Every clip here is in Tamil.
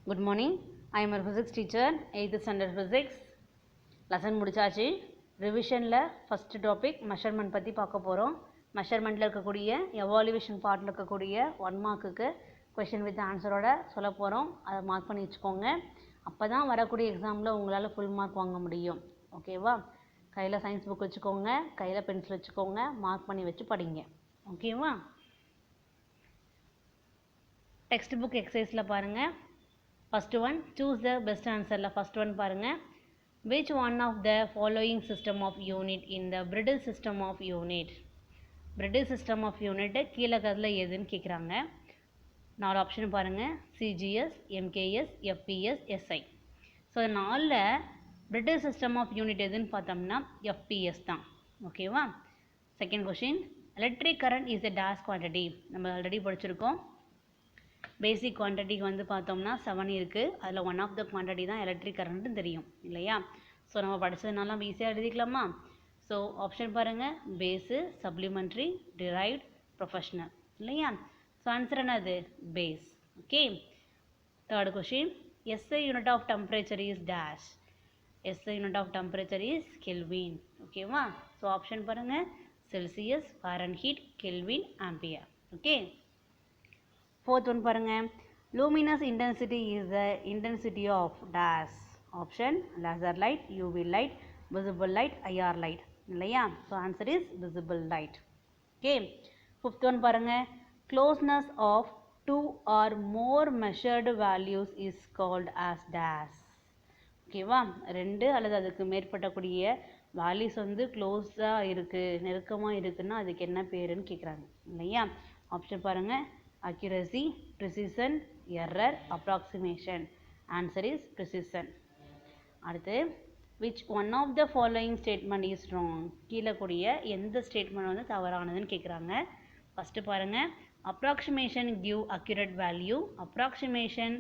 Good morning. I am a physics teacher, 8th standard physics. Lesson முடிச்சாச்சு. ரிவிஷனில் ஃபஸ்ட்டு டாபிக் மெஷர்மெண்ட் பற்றி பார்க்க போகிறோம். மெஷர்மெண்ட்டில் இருக்கக்கூடிய எவாலுவேஷன் பார்ட்டில் இருக்கக்கூடிய 1 மார்க்குக்கு கொஷின் வித் ஆன்சரோட சொல்ல போகிறோம். அதை மார்க் பண்ணி வச்சுக்கோங்க. அப்போ தான் வரக்கூடிய எக்ஸாமில் உங்களால் ஃபுல் மார்க் வாங்க முடியும். ஓகேவா? கையில் சயின்ஸ் புக் வச்சுக்கோங்க, கையில் பென்சில் வச்சுக்கோங்க, மார்க் பண்ணி வச்சு படிங்க. ஓகேவா? டெக்ஸ்ட் புக் எக்ஸசைஸில் பாருங்கள். First one, choose the best answer. First one பாருங்க. Which one of the following system of unit in the Brittle system of unit? Brittle system of unit கீழே கதில் எதுன்னு கேட்குறாங்க. 4 ஆப்ஷன் பாருங்க. CGS, MKS, FPS, SI. So 4ல் Brittle system of unit எதுன்னு பார்த்தோம்னா FPS தான். ஓகேவா? Second question, electric current is a dash quantity. நம்ம ஆல்ரெடி படிச்சிருக்கோம். பேசிக் குவான்டிட்டிக்கு வந்து பார்த்தோம்னா 7 இருக்குது. அதில் ஒன் ஆஃப் த குவான்டிட்டி தான் எலக்ட்ரிக் கரண்ட்டுன்னு தெரியும் இல்லையா? ஸோ நம்ம படித்ததுனால நம்ம ஈஸியாக எழுதிக்கலாமா? ஸோ ஆப்ஷன் பாருங்கள், பேஸு, சப்ளிமெண்ட்ரி, டிரைவ்ட், ப்ரொஃபஷ்னல் இல்லையா? ஸோ ஆன்சர் என்னது? Base. Okay. Third question, SI unit of temperature is dash. SI unit of temperature is kelvin. ஓகேவா? ஸோ ஆப்ஷன் பாருங்கள், Celsius, Fahrenheit, kelvin, ampere. Okay. Fourth one பாருங்க, luminous intensity is the intensity of dash. Option, laser light, UV light, visible light, IR light இல்லையா? So answer is visible light. Okay. Fifth one பாருங்க, closeness of 2 or more measured values is called as dash. ஓகேவா? 2 அல்லது அதுக்கு மேற்பட்டக்கூடிய வேல்யூஸ் வந்து க்ளோஸாக இருக்குது, நெருக்கமாக இருக்குன்னா அதுக்கு என்ன பேருன்னு கேட்குறாங்க இல்லையா? ஆப்ஷன் பாருங்கள், accuracy, precision, error, approximation. Answer is precision. அடுத்து, which one of the following statement is wrong? கீழே கூடிய எந்த ஸ்டேட்மெண்ட் வந்து தவறானதுன்னு கேட்குறாங்க. ஃபஸ்ட்டு பாருங்கள், approximation give accurate value. Approximation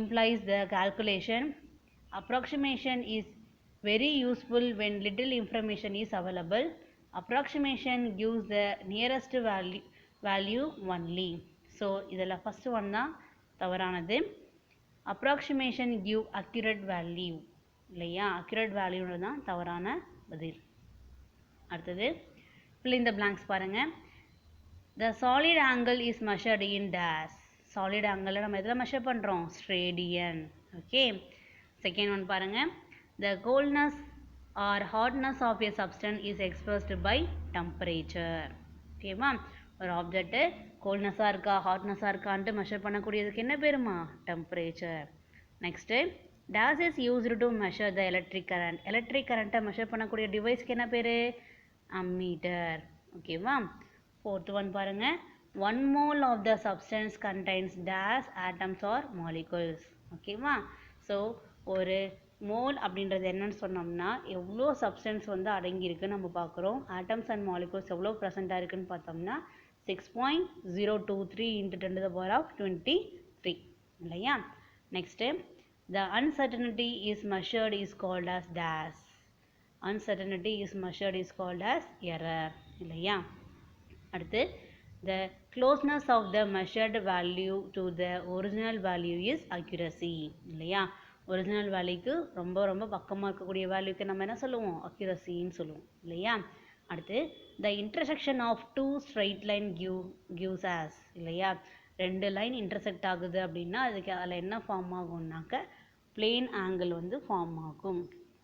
implies the calculation. Approximation is very useful when little information is available. Approximation gives the nearest value only. So இதில் ஃபஸ்ட்டு ஒன் தான் தவறானது. அப்ராக்சிமேஷன் கிவ் அக்யூரேட் வேல்யூ இல்லையா? அக்யூரேட் வேல்யூன்றது தான் தவறான பதில். அடுத்தது, fill in the blanks பாருங்கள். The solid angle is measured in dash. Solid ஆங்கிளில் நம்ம எதில் மெஷர் பண்ணுறோம்? ஸ்ட்ரேடியன். ஓகே. செகண்ட் ஒன் பாருங்கள், the coldness or hotness of a substance is expressed by temperature. ஓகேவா? ஒரு ஆப்ஜெக்ட்டு கோல்ட்னஸாக இருக்கா ஹாட்னஸாக இருக்கான்ட்டு மெஷர் பண்ணக்கூடியதுக்கு என்ன பேருமா? Temperature. Next, days is used to measure the electric current. Electric கரண்ட்டை மெஷர் பண்ணக்கூடிய டிவைஸ்க்கு என்ன பேர்? அம்மீட்டர். ஓகேவா? ஃபோர்த் ஒன் பாருங்கள், 1 mole of the substance contains dash atoms or molecules. ஓகேவா? ஸோ ஒரு மோல் அப்படின்றது என்னன்னு சொன்னோம்னா எவ்வளோ சப்ஸ்டன்ஸ் வந்து அடங்கியிருக்குன்னு நம்ம பார்க்குறோம். ஆட்டம்ஸ் அண்ட் மாலிகூல்ஸ் எவ்வளோ ப்ரெசென்ட்டாக இருக்குன்னு பார்த்தோம்னா 6.023 × 10⁻23 இல்லையா? Next, the uncertainty is measured is called as dash. Uncertainty is measured is called as error இல்லையா? அடுத்து, the closeness of the measured value to the original value is accuracy இல்லையா? ஒரிஜினல் வேல்யூக்கு ரொம்ப ரொம்ப பக்கமாக இருக்கக்கூடிய வேல்யூக்கு நம்ம என்ன சொல்லுவோம்? அக்யூரசின்னு சொல்லுவோம் இல்லையா? அடுத்து, the intersection of 2 straight line gives us இல்லையா? 2 லைன் இன்டர்செக்ட் ஆகுது அப்படின்னா அதுக்கு அதில் என்ன ஃபார்ம் ஆகும்னாக்க பிளேன் ஆங்கிள் வந்து ஃபார்ம் ஆகும்.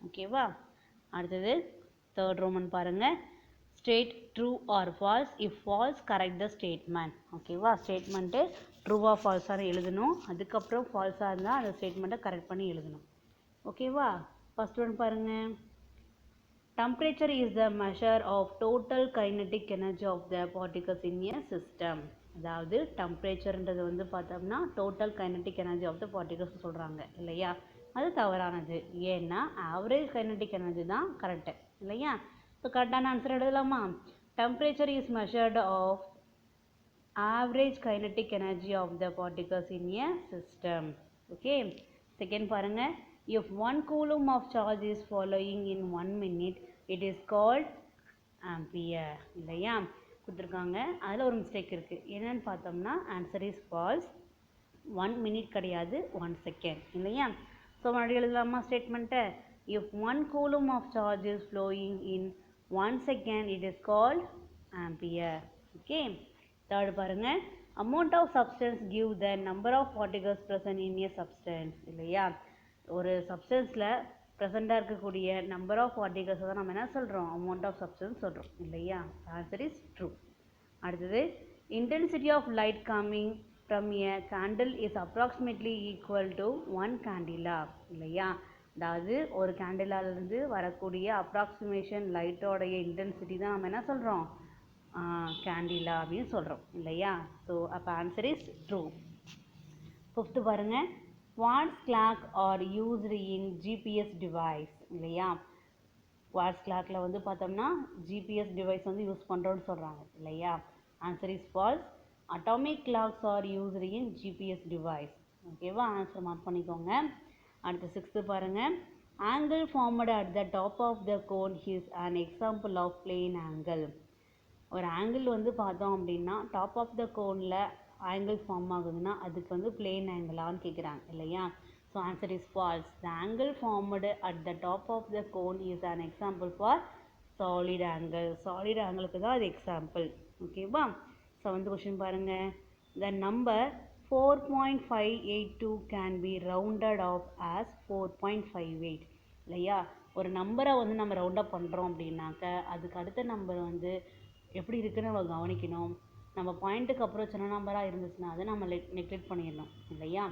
ஓகேவா? அடுத்தது, தேர்ட் ரோமன் பாருங்கள், state true or false. If falls correct the statement. ஓகேவா? ஸ்டேட்மெண்ட்டு ட்ரூவாக ஃபால்ஸாக எழுதணும். அதுக்கப்புறம் ஃபால்ஸாக இருந்தால் அந்த ஸ்டேட்மெண்ட்டை கரெக்ட் பண்ணி எழுதணும். ஓகேவா? ஃபஸ்ட் ஒன் பாருங்கள், temperature is the measure of total kinetic energy of the particles in a system. அதாவது டெம்பரேச்சர்ன்றது வந்து பார்த்தோம்னா total kinetic energy of the particles சொல்கிறாங்க இல்லையா? அது தவறானது. ஏன்னா ஆவரேஜ் கைனட்டிக் எனர்ஜி தான் கரெக்டு இல்லையா? ஸோ கரெக்டான ஆன்சர் எழுதலாமா? Temperature is measured of average kinetic energy of the particles in a system. Okay. Second பாருங்க, if 1 coulomb of charge is following in 1 minute, it is called ampere. இல்லையா? கொடுத்துருக்காங்க. அதில் ஒரு மிஸ்டேக் இருக்குது. என்னன்னு பார்த்தோம்னா ஆன்சர் இஸ் ஃபால்ஸ். 1 minute கிடையாது 1 second இல்லையா. ஸோ மறுபடியும் எழுதலாமா ஸ்டேட்மெண்ட்டை. if 1 coulomb of charge is flowing in 1 second it is called ampere. okay. Third பாருங்க, amount of substance give the number of particles present in a substance இல்லையா. ஒரு சப்ஸ்டன்ஸில் ப்ரெசண்டாக இருக்கக்கூடிய நம்பர் ஆஃப் பார்ட்டிகல்ஸை தான் நம்ம என்ன சொல்கிறோம், அமௌண்ட் ஆஃப் சப்ஸ்டன்ஸ் சொல்கிறோம் இல்லையா. Answer is true. அடுத்தது, intensity of light coming from a candle is approximately equal to 1 candela இல்லையா. அதாவது ஒரு கேண்டிலாலேருந்து வரக்கூடிய அப்ராக்சிமேஷன் லைட்டோடைய இன்டென்சிட்டி தான் நம்ம என்ன சொல்கிறோம், கேண்டிலா அப்படின்னு சொல்கிறோம் இல்லையா. ஸோ அப்போ ஆன்சர் இஸ் ட்ரூ. ஃபிஃப்த்து பாருங்கள், quartz clock are used in GPS device இல்லையா. quartz clockல வந்து பார்த்தோம்னா GPS டிவைஸ் வந்து யூஸ் பண்ணுறோன்னு சொல்கிறாங்க இல்லையா. Answer is falls. atomic clocks are used in GPS device. ஓகேவா, ஆன்சர் மார்க் பண்ணிக்கோங்க. அடுத்து சிக்ஸ்த்து பாருங்கள், angle formed at the top of the cone is an example of plane angle. ஒரு ஆங்கிள் வந்து பார்த்தோம் அப்படின்னா டாப் ஆஃப் த கோனில் ஆங்கிள் ஃபார்ம் ஆகுதுன்னா அதுக்கு வந்து பிளேன் ஆங்கிளான்னு கேட்குறாங்க இல்லையா. So answer is false. The angle formed at the top of the cone is an example for solid angle. Solid ஆங்கிளுக்கு தான் அது எக்ஸாம்பிள். ஓகேவா. செவன்த் கொஸ்டின் பாருங்கள், the number 4.582 can be rounded off as 4.58 இல்லையா. ஒரு நம்பரை வந்து நம்ம ரவுண்டப் பண்ணுறோம் அப்படின்னாக்க அதுக்கு அடுத்த நம்பர் வந்து எப்படி இருக்குன்னு நம்ம கவனிக்கணும். நம்ம பாயிண்ட்டுக்கு அப்புறம் சின்ன நம்பராக இருந்துச்சுன்னா அதை நம்ம நெக்லெக்ட் பண்ணிடணும் இல்லையா.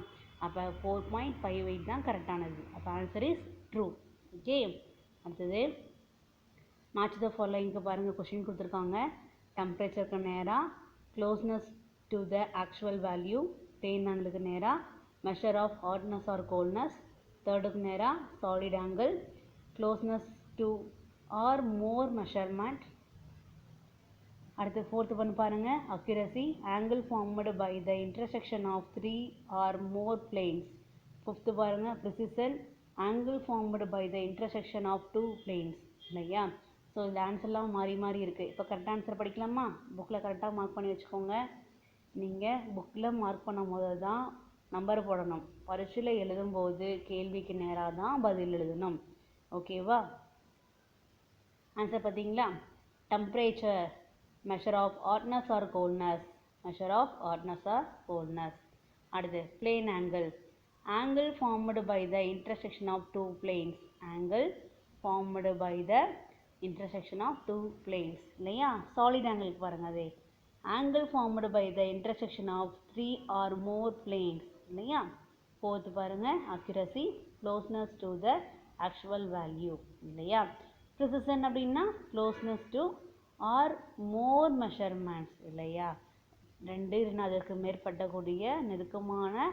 அப்போ 4.58 தான் கரெக்டானது. அப்போ ஆன்சர் இஸ் ட்ரூ. ஓகே. அடுத்தது, மேட்ச் த ஃபாலோயிங்க்கு பாருங்கள், கொஷின் கொடுத்துருக்காங்க. டெம்பரேச்சருக்கு நேராக, closeness to the actual value, plane ஆங்கிளுக்கு நேராக, measure of hotness or coldness, தேர்டுக்கு நேராக solid angle, closeness two or more measurement. அடுத்து ஃபோர்த்து பண்ணி பாருங்கள், accuracy, angle formed by the intersection of 3 or more planes. Fifth பாருங்கள், precision, angle formed by the intersection of 2 planes இல்லையா. ஸோ இந்த ஆன்சர்லாம் மாறி மாறி இருக்குது. இப்போ கரெக்டாக ஆன்சர் படிக்கலாமா. புக்கில் கரெக்டாக மார்க் பண்ணி வச்சுக்கோங்க. நீங்கள் புக்கில் மார்க் பண்ணும் போது தான் நம்பர் போடணும். பரீட்சையில் எழுதும்போது கேள்விக்கு நேராக தான் பதில் எழுதணும். ஓகேவா. ஆன்சர் பார்த்தீங்களா. Temperature, measure of hotness or coldness, measure of hotness or coldness. அடுத்து plane angle, angle formed by the intersection of 2 planes, angle formed by the intersection of 2 planes இல்லையா. solid angle பாருங்க, அதே angle formed by the intersection of 3 or more planes இல்லையா. fourth பாருங்க, accuracy, closeness to the actual value இல்லையா. precision அப்படின்னா closeness to or more measurements இல்லையா. 2 இல்லைன்னா அதற்கு மேற்பட்டக்கூடிய நெருக்கமான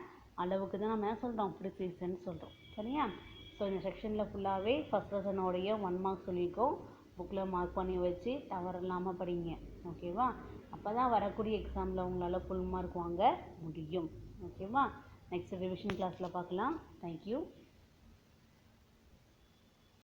அளவுக்கு தான் நம்ம என்ன சொல்கிறோம், ப்ரிசிஷன் சொல்கிறோம் சரியா. ஸோ இந்த செக்ஷனில் ஃபுல்லாகவே ஃபஸ்ட் லெசனோடைய 1 மார்க் சொல்லியிருக்கோம். புக்கில் மார்க் பண்ணி வச்சு தவறு இல்லாமல் படிங்க. ஓகேவா. அப்போ தான் வரக்கூடிய எக்ஸாமில் உங்களால் ஃபுல் மார்க் வாங்க முடியும். ஓகேவா. நெக்ஸ்ட் ரிவிஷன் கிளாஸில் பார்க்கலாம். தேங்க்யூ.